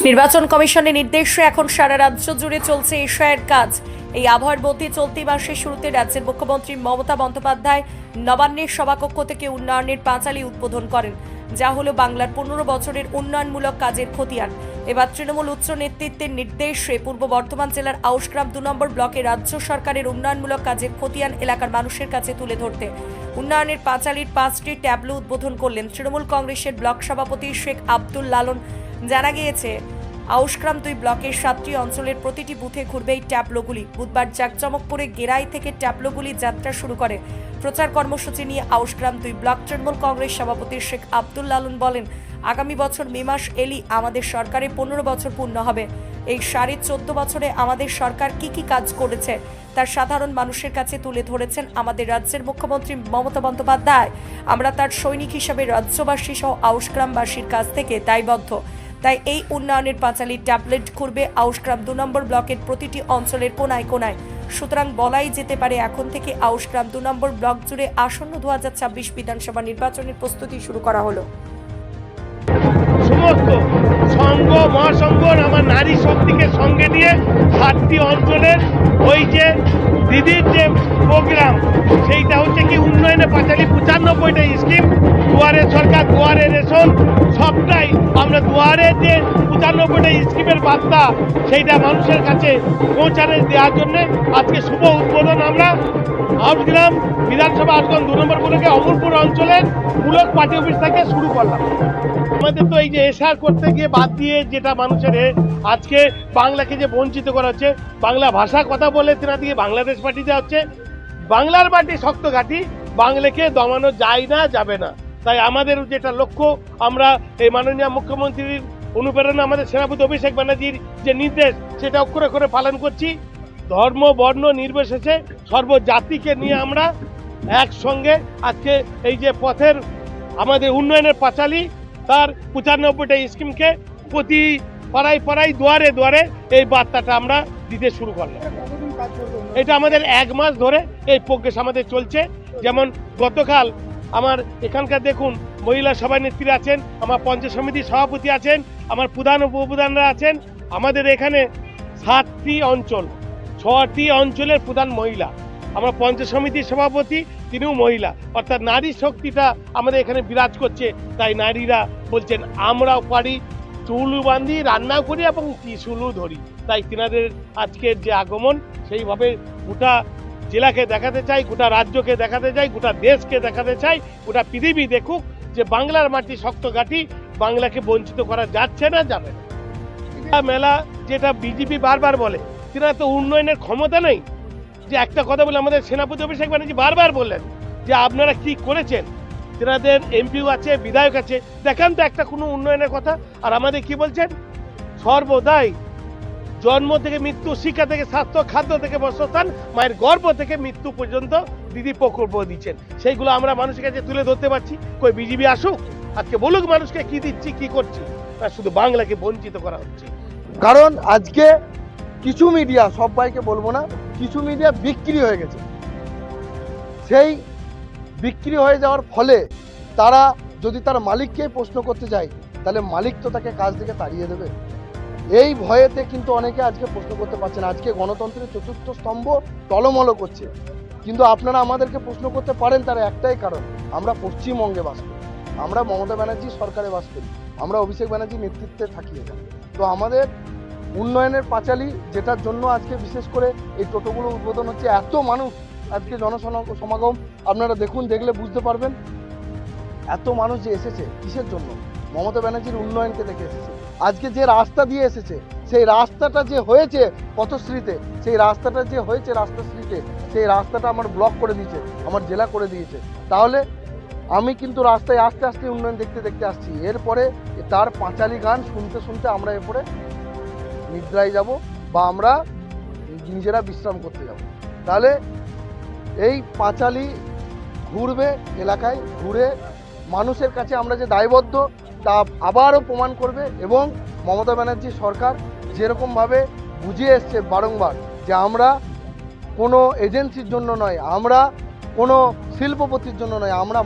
নির্বাচন কমিশনের নির্দেশে এখন সারা রাজ্য জুড়ে চলছে এশিয়ার কাজ। এই আবহাওয়ার মধ্যে চলতি মাসের শুরুতে রাজ্যের মুখ্যমন্ত্রী মমতা বন্দ্যোপাধ্যায় নবান্নের সভাকক্ষ থেকে উন্নয়নের পাঁচালী উদ্বোধন করেন, যা হলো বাংলার 15 বছরের উন্নয়নমূলক কাজের খতিয়ান। এবার তৃণমূল উচ্চ নেতৃত্বের নির্দেশে পূর্ব বর্ধমান জেলার আউশগ্রাম 2 নম্বর ব্লকে রাজ্য সরকারের উন্নয়নমূলক কাজের খতিয়ান এলাকার মানুষের কাছে তুলে ধরতে উন্নয়নের পাঁচালীর 5টি ট্যাবলো উদ্বোধন করলেন তৃণমূল কংগ্রেসের ব্লক সভাপতি শেখ আব্দুল লালন। জানা গিয়েছে, আউশগ্রাম 2 ব্লকের 7টি অঞ্চলের প্রতিটি বুথে ঘুরবে এই ট্যাবলোগুলি। বুধবার জাকজমকপুরে গেরাই থেকে ট্যাবলোগুলি যাত্রা শুরু করে। প্রচার কর্মসূচি নিয়ে আউশগ্রাম 2 ব্লক তৃণমূল কংগ্রেস সভাপতি শেখ আব্দুল লালন বলেন, আগামী বছর মে মাস এলেই আমাদের সরকারের 15 বছর পূর্ণ হবে। এই 14.5 বছরে আমাদের সরকার কি কাজ করেছে তার সাধারণ মানুষের কাছে তুলে ধরেছেন আমাদের রাজ্যের মুখ্যমন্ত্রী মমতা বন্দ্যোপাধ্যায়। আমরা তার সৈনিক হিসাবে রাজ্যবাসী সহ আউশগ্রামবাসীর কাছ থেকে দায়বদ্ধ। তাই এই উন্নয়নের পাঁচালী ট্যাবলেট ঘুরবে আউশগ্রাম 2 নম্বর ব্লকের প্রতিটি অঞ্চলের কোনায় কোনায়। সুতরাং বলাই যেতে পারে এখন থেকে আউশগ্রাম 2 নম্বর ব্লক জুড়ে আসন্ন 2026 বিধানসভা নির্বাচনের প্রস্তুতি শুরু করা হলো। সমস্ত সংঘ মহাসংঘ আমার নারী শক্তিকে সঙ্গে নিয়ে 7টি অঞ্চলের ওই যে দিদির যে প্রোগ্রাম, সেইটা হচ্ছে কি উন্নয়নে পাঁচালী 95টা স্কিম, দুয়ারে সরকার, দুয়ারে রেশন, সবটাই আমরা দুয়ারে যে 95টা স্কিমের বার্তা সেইটা মানুষের কাছে পৌঁছানো দেওয়ার জন্য আজকে শুভ উদ্বোধন আমরা আউশগ্রাম বিধানসভা আউশগ্রাম 2 নম্বর ব্লকে অমরপুর অঞ্চলের ব্লক পার্টি অফিস থেকে শুরু করলাম। আমাদের তো এই যে এসআর করতে গিয়ে বাদ দিয়ে যেটা মানুষের আজকে বাংলাকে যে বঞ্চিত করা হচ্ছে, বাংলা ভাষা কথা বলে তেনা দিয়ে বাংলাদেশ পার্টি দেওয়া হচ্ছে। বাংলার মাটি শক্ত ঘাঁটি, বাংলাকে দমানো যায় না, যাবে না। তাই আমাদের যেটা লক্ষ্য, আমরা এই মাননীয় মুখ্যমন্ত্রীর অনুপ্রেরণা, আমাদের সেনাপতি অভিষেক ব্যানার্জির যে নির্দেশ, সেটা অক্ষরে অক্ষরে পালন করছি। ধর্ম বর্ণ নির্বিশেষে সর্বজাতিকে নিয়ে আমরা একসঙ্গে আজকে এই যে পথের আমাদের উন্নয়নের পাঁচালী তার 95টা স্কিমকে প্রতি পাড়ায় পাড়ায় দুয়ারে দুয়ারে এই বার্তাটা আমরা দিতে শুরু করলাম। এটা আমাদের 1 মাস ধরে এই প্রোগ্রেস আমাদের চলছে। যেমন গতকাল আমার এখানকার দেখুন মহিলা সভানেত্রী আছেন, আমার পঞ্চায়েত সমিতির সভাপতি আছেন, আমার প্রধান উপপ্রধানরা আছেন। আমাদের এখানে 7টি অঞ্চল, 6টি অঞ্চলের প্রধান মহিলা। আমার পঞ্চায়েত সমিতির সভাপতি, তিনিও মহিলা। অর্থাৎ নারী শক্তিটা আমাদের এখানে বিরাজ করছে। তাই নারীরা বলছেন আমরাও পারি, চুলু বাঁধি, রান্না করি এবং ত্রিশূলও ধরি। তাই তিনাদের আজকের যে আগমন, সেইভাবে গোটা জেলাকে দেখাতে চাই, গোটা রাজ্যকে দেখাতে চাই, গোটা দেশকে দেখাতে চাই, গোটা পৃথিবী দেখুক যে বাংলার মাটি শক্ত ঘাঁটি, বাংলাকে বঞ্চিত করা যাচ্ছে না, যাবে না। মেলা যেটা বিজেপি বারবার বলে, তিনারা তো উন্নয়নের ক্ষমতা নেই। যে একটা কথা বলে আমাদের সেনাপতি অভিষেক ব্যানার্জি বারবার বললেন যে আপনারা কি করেছেন, তেনাদের এমপিও আছে, বিধায়ক আছে, দেখান তো একটা কোনো উন্নয়নের কথা। আর আমাদের কি বলছেন, সর্বদাই জন্ম থেকে মৃত্যু, শিক্ষা থেকে স্বাস্থ্য, খাদ্য থেকে বস্ত্রস্থান, মায়ের গর্ভ থেকে মৃত্যু পর্যন্ত দিদি প্রকল্প দিচ্ছেন। সেইগুলো আমরা মানুষের কাছে তুলে ধরতে পারছি। কই বিজেপি আসুক, আজকে বলুক মানুষকে কি দিচ্ছি, কি করছি। শুধু বাংলাকে বঞ্চিত করা হচ্ছে। কারণ আজকে কিছু মিডিয়া, সবাইকে বলবো না, কিছু মিডিয়া বিক্রি হয়ে গেছে। সেই বিক্রি হয়ে যাওয়ার ফলে তারা যদি তার মালিককে প্রশ্ন করতে যায়, তাহলে মালিক তো তাকে কাজ থেকে তাড়িয়ে দেবে। এই ভয়েতে কিন্তু অনেকে আজকে প্রশ্ন করতে পারছে না। আজকে গণতন্ত্রের 4র্থ স্তম্ভ টলমল করছে। কিন্তু আপনারা আমাদেরকে প্রশ্ন করতে পারেন, তার একটাই কারণ, আমরা পশ্চিমবঙ্গে বাস করি, আমরা মমতা ব্যানার্জি সরকারে বাস করি, আমরা অভিষেক ব্যানার্জির নেতৃত্বে থাকি এখানে। তো আমাদের উন্নয়নের পাঁচালী, যেটার জন্য আজকে বিশেষ করে এই টোটোগুলো উদ্বোধন হচ্ছে, এত মানুষ আজকে জনসমাগম আপনারা দেখুন, দেখলে বুঝতে পারবেন এত মানুষ যে এসেছে কিসের জন্য, মমতা ব্যানার্জির উন্নয়নকে দেখে এসেছে। আজকে যে রাস্তা দিয়ে এসেছে, সেই রাস্তাটা যে হয়েছে পথশ্রীতে, সেই রাস্তাটা যে হয়েছে রাস্তাশ্রীতে, সেই রাস্তাটা আমার ব্লক করে দিয়েছে, আমার জেলা করে দিয়েছে। তাহলে আমি কিন্তু রাস্তায় আস্তে আস্তে উন্নয়ন দেখতে দেখতে আসছি। এরপরে তার পাঁচালী গান শুনতে শুনতে আমরা এরপরে নিদ্রায় যাব বা আমরা নিজেরা বিশ্রাম করতে যাব। তাহলে এই পাঁচালী ঘুরবে এলাকায়, ঘুরে মানুষের কাছে আমরা যে দায়বদ্ধ তা আবারও প্রমাণ করবে। এবং মমতা ব্যানার্জি সরকার যেরকমভাবে বুঝিয়ে এসছে বারংবার যে আমরা কোনো এজেন্সির জন্য নয়, আমরা কোনো শিল্পপতির জন্য নয়, আমরা